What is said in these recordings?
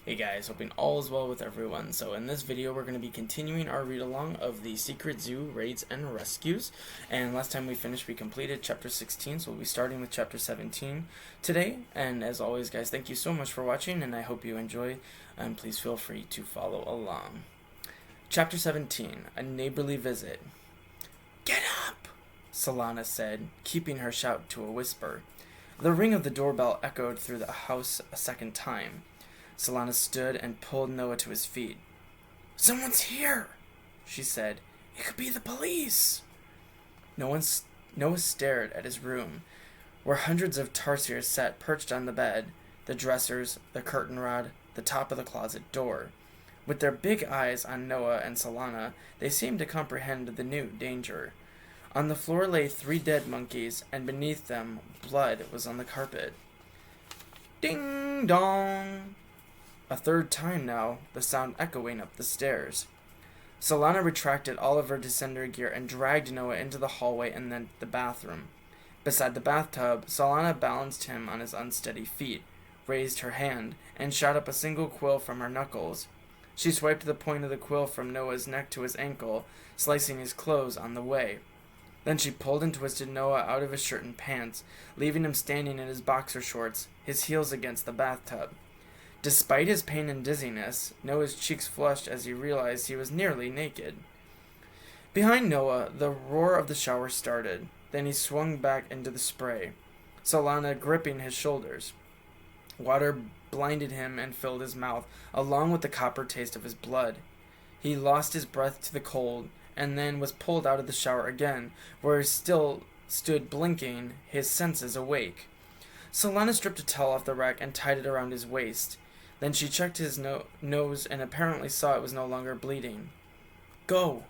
Hey guys, hoping all is well with everyone. So in this video we're going to be continuing our read along of the Secret Zoo Raids and Rescues. And last time we finished we completed chapter 16, so we'll be starting with chapter 17 today. And as always guys, thank you so much for watching and I hope you enjoy, and please feel free to follow along. Chapter 17, A Neighborly Visit. "Get up!" Solana said, keeping her shout to a whisper. The ring of the doorbell echoed through the house a second time. Solana stood and pulled Noah to his feet. "Someone's here," she said. "It could be the police." Noah stared at his room, where hundreds of tarsiers sat perched on the bed, the dressers, the curtain rod, the top of the closet door. With their big eyes on Noah and Solana, they seemed to comprehend the new danger. On the floor lay 3 dead monkeys, and beneath them, blood was on the carpet. Ding dong! A third time now, the sound echoing up the stairs. Solana retracted all of her descender gear and dragged Noah into the hallway and then the bathroom. Beside the bathtub, Solana balanced him on his unsteady feet, raised her hand, and shot up a single quill from her knuckles. She swiped the point of the quill from Noah's neck to his ankle, slicing his clothes on the way. Then she pulled and twisted Noah out of his shirt and pants, leaving him standing in his boxer shorts, his heels against the bathtub. Despite his pain and dizziness, Noah's cheeks flushed as he realized he was nearly naked. Behind Noah, the roar of the shower started. Then he swung back into the spray, Solana gripping his shoulders. Water blinded him and filled his mouth, along with the copper taste of his blood. He lost his breath to the cold, and then was pulled out of the shower again, where he still stood blinking, his senses awake. Solana stripped a towel off the rack and tied it around his waist. Then she checked his nose and apparently saw it was no longer bleeding. "Go!"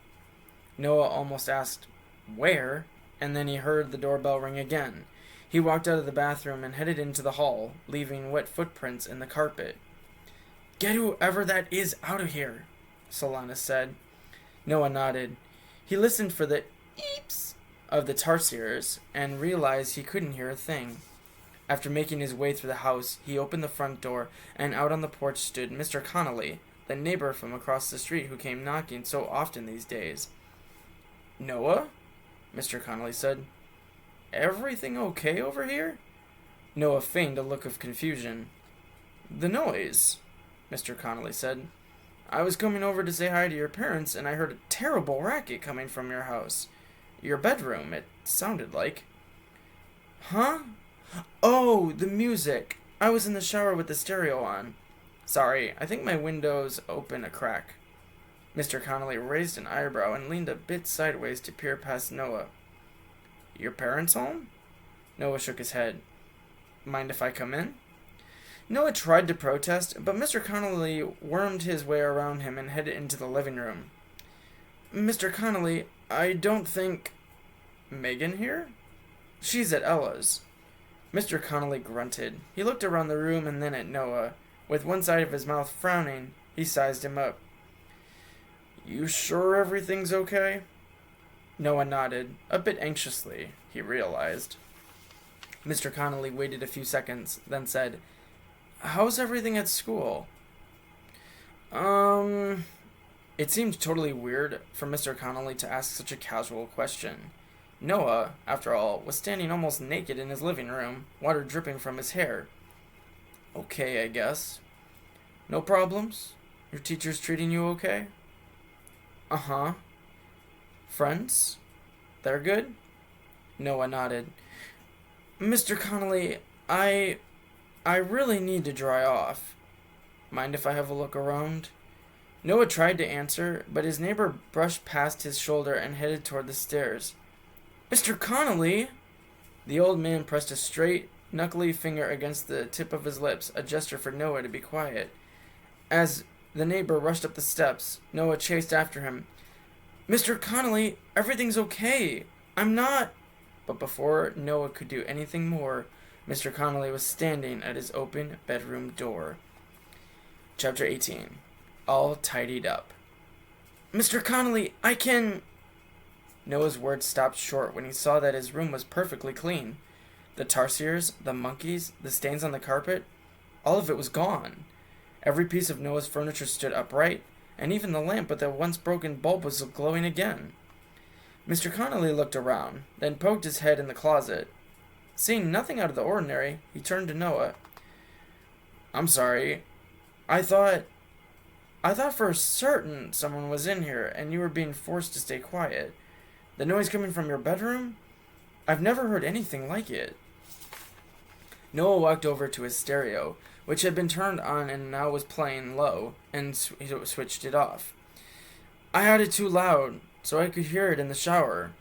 Noah almost asked, "Where?" And then he heard the doorbell ring again. He walked out of the bathroom and headed into the hall, leaving wet footprints in the carpet. "Get whoever that is out of here," Solana said. Noah nodded. He listened for the eeps of the tarsiers and realized he couldn't hear a thing. After making his way through the house, he opened the front door, and out on the porch stood Mr. Connolly, the neighbor from across the street who came knocking so often these days. "Noah?" Mr. Connolly said. "Everything okay over here?" Noah feigned a look of confusion. "The noise," Mr. Connolly said. "I was coming over to say hi to your parents, and I heard a terrible racket coming from your house. Your bedroom, it sounded like." "Huh? Oh, the music. I was in the shower with the stereo on. Sorry, I think my window's open a crack." Mr. Connolly raised an eyebrow and leaned a bit sideways to peer past Noah. "Your parents home?" Noah shook his head. "Mind if I come in?" Noah tried to protest, but Mr. Connolly wormed his way around him and headed into the living room. "Mr. Connolly, I don't think—" "Megan here?" "She's at Ella's." Mr. Connolly grunted. He looked around the room and then at Noah. With one side of his mouth frowning, he sized him up. "You sure everything's okay?" Noah nodded, a bit anxiously, he realized. Mr. Connolly waited a few seconds, then said, "How's everything at school?" It seemed totally weird for Mr. Connolly to ask such a casual question. Noah, after all, was standing almost naked in his living room, water dripping from his hair. "Okay, I guess." "No problems? Your teacher's treating you okay?" "Uh-huh." "Friends? They're good?" Noah nodded. "Mr. Connolly, I really need to dry off. Mind if I have a look around?" Noah tried to answer, but his neighbor brushed past his shoulder and headed toward the stairs. "Mr. Connolly!" The old man pressed a straight, knuckly finger against the tip of his lips, a gesture for Noah to be quiet. As the neighbor rushed up the steps, Noah chased after him. "Mr. Connolly, everything's okay. I'm not—" But before Noah could do anything more, Mr. Connolly was standing at his open bedroom door. Chapter 18. All Tidied Up. "Mr. Connolly, I can—" Noah's words stopped short when he saw that his room was perfectly clean. The tarsiers, the monkeys, the stains on the carpet, all of it was gone. Every piece of Noah's furniture stood upright, and even the lamp with the once broken bulb was glowing again. Mr. Connolly looked around, then poked his head in the closet. Seeing nothing out of the ordinary, he turned to Noah. "I'm sorry. I thought for certain someone was in here, and you were being forced to stay quiet. The noise coming from your bedroom? I've never heard anything like it." Noah walked over to his stereo, which had been turned on and now was playing low, and switched it off. "I had it too loud, so I could hear it in the shower.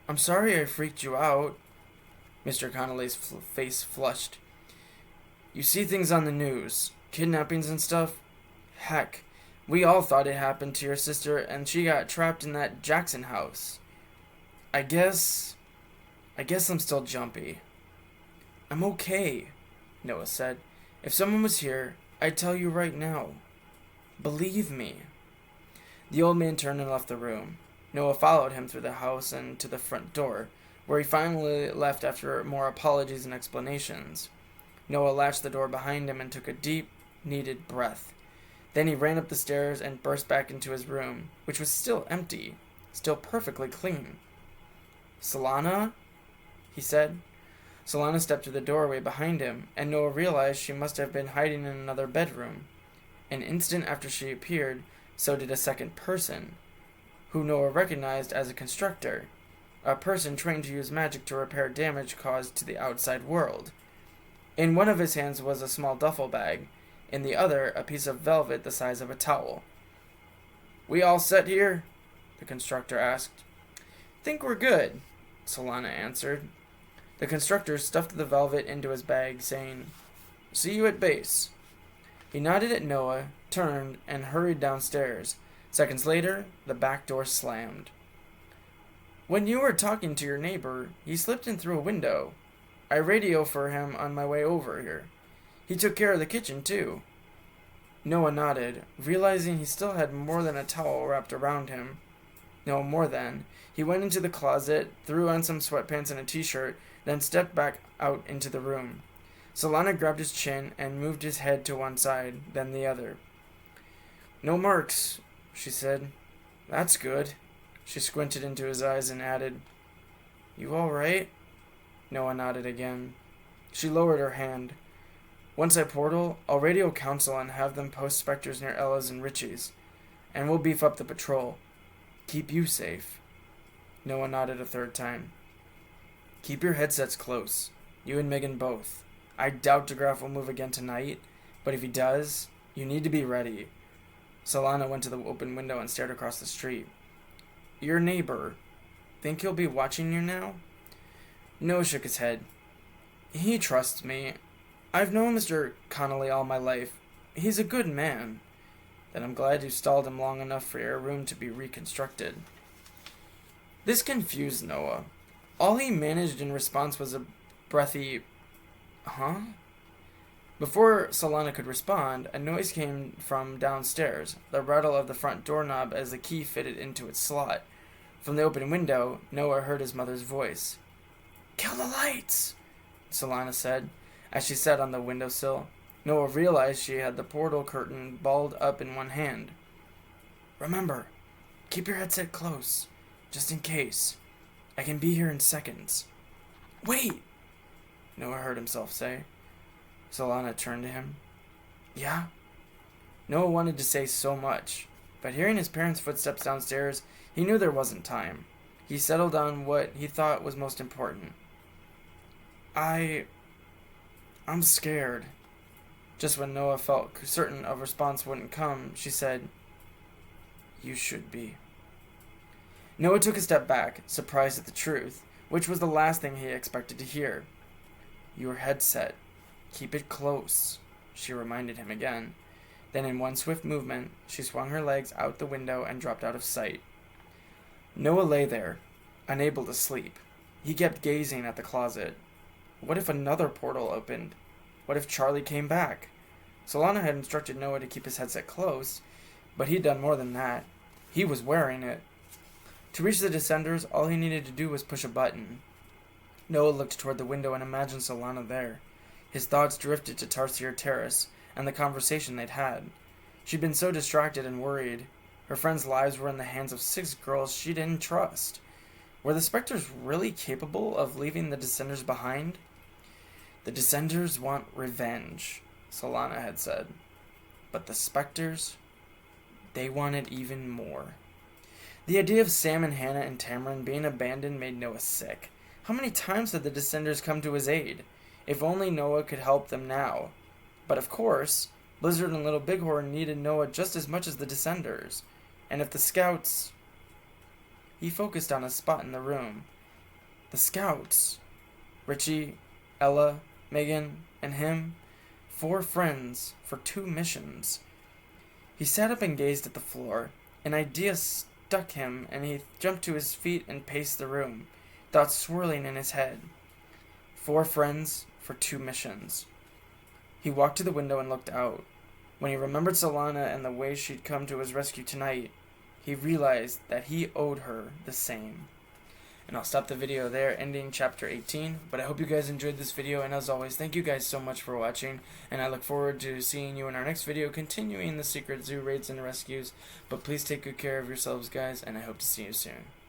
I'm sorry I freaked you out." Mr. Connolly's face flushed. "You see things on the news, kidnappings and stuff? Heck, we all thought it happened to your sister and she got trapped in that Jackson house. I guess I'm still jumpy." "I'm okay," Noah said. "If someone was here, I'd tell you right now. Believe me." The old man turned and left the room. Noah followed him through the house and to the front door, where he finally left after more apologies and explanations. Noah latched the door behind him and took a deep, needed breath. Then he ran up the stairs and burst back into his room, which was still empty, still perfectly clean. "Solana?" he said. Solana stepped to the doorway behind him, and Noah realized she must have been hiding in another bedroom. An instant after she appeared, so did a second person, who Noah recognized as a constructor, a person trained to use magic to repair damage caused to the outside world. In one of his hands was a small duffel bag, in the other a piece of velvet the size of a towel. "We all set here?" the constructor asked. "Think we're good," Solana answered. The constructor stuffed the velvet into his bag, saying, "See you at base." He nodded at Noah, turned, and hurried downstairs. Seconds later, the back door slammed. "When you were talking to your neighbor, he slipped in through a window. I radioed for him on my way over here. He took care of the kitchen, too." Noah nodded, realizing he still had more than a towel wrapped around him. No, more than. He went into the closet, threw on some sweatpants and a t-shirt, then stepped back out into the room. Solana grabbed his chin and moved his head to one side, then the other. "No marks," she said. "That's good." She squinted into his eyes and added, "You all right?" Noah nodded again. She lowered her hand. "Once I portal, I'll radio council and have them post specters near Ella's and Richie's, and we'll beef up the patrol. Keep you safe." Noah nodded a third time. "Keep your headsets close. You and Megan both. I doubt Degraff will move again tonight, but if he does, you need to be ready." Solana went to the open window and stared across the street. "Your neighbor, think he'll be watching you now?" Noah shook his head. "He trusts me. I've known Mr. Connolly all my life. He's a good man." "Then I'm glad you stalled him long enough for your room to be reconstructed." This confused Noah. All he managed in response was a breathy, "Huh?" Before Solana could respond, a noise came from downstairs, the rattle of the front doorknob as the key fitted into its slot. From the open window, Noah heard his mother's voice. "Kill the lights," Solana said, as she sat on the windowsill. Noah realized she had the portal curtain balled up in one hand. "Remember, keep your headset close, just in case. I can be here in seconds." "Wait!" Noah heard himself say. Solana turned to him. "Yeah?" Noah wanted to say so much, but hearing his parents' footsteps downstairs, he knew there wasn't time. He settled on what he thought was most important. I'm scared." Just when Noah felt certain a response wouldn't come, she said, "You should be." Noah took a step back, surprised at the truth, which was the last thing he expected to hear. "Your headset. Keep it close," she reminded him again. Then in one swift movement, she swung her legs out the window and dropped out of sight. Noah lay there, unable to sleep. He kept gazing at the closet. What if another portal opened? What if Charlie came back? Solana had instructed Noah to keep his headset close, but he'd done more than that. He was wearing it. To reach the descenders, all he needed to do was push a button. Noah looked toward the window and imagined Solana there. His thoughts drifted to Tarsier Terrace, and the conversation they'd had. She'd been so distracted and worried. Her friends' lives were in the hands of 6 girls she didn't trust. Were the Spectres really capable of leaving the Descenders behind? The Descenders want revenge, Solana had said. But the Spectres, they wanted even more. The idea of Sam and Hannah and Tamarin being abandoned made Noah sick. How many times had the Descenders come to his aid? If only Noah could help them now. But of course, Blizzard and Little Bighorn needed Noah just as much as the Descenders. And if the Scouts... He focused on a spot in the room. The Scouts. Richie, Ella, Megan, and him. 4 friends for 2 missions. He sat up and gazed at the floor. An idea stuck him, and he jumped to his feet and paced the room, thoughts swirling in his head. 4 friends for 2 missions. He walked to the window and looked out. When he remembered Solana and the way she'd come to his rescue tonight, he realized that he owed her the same. And I'll stop the video there, ending chapter 18. But I hope you guys enjoyed this video, and as always, thank you guys so much for watching, and I look forward to seeing you in our next video, continuing the Secret Zoo raids and rescues. But please take good care of yourselves, guys, and I hope to see you soon.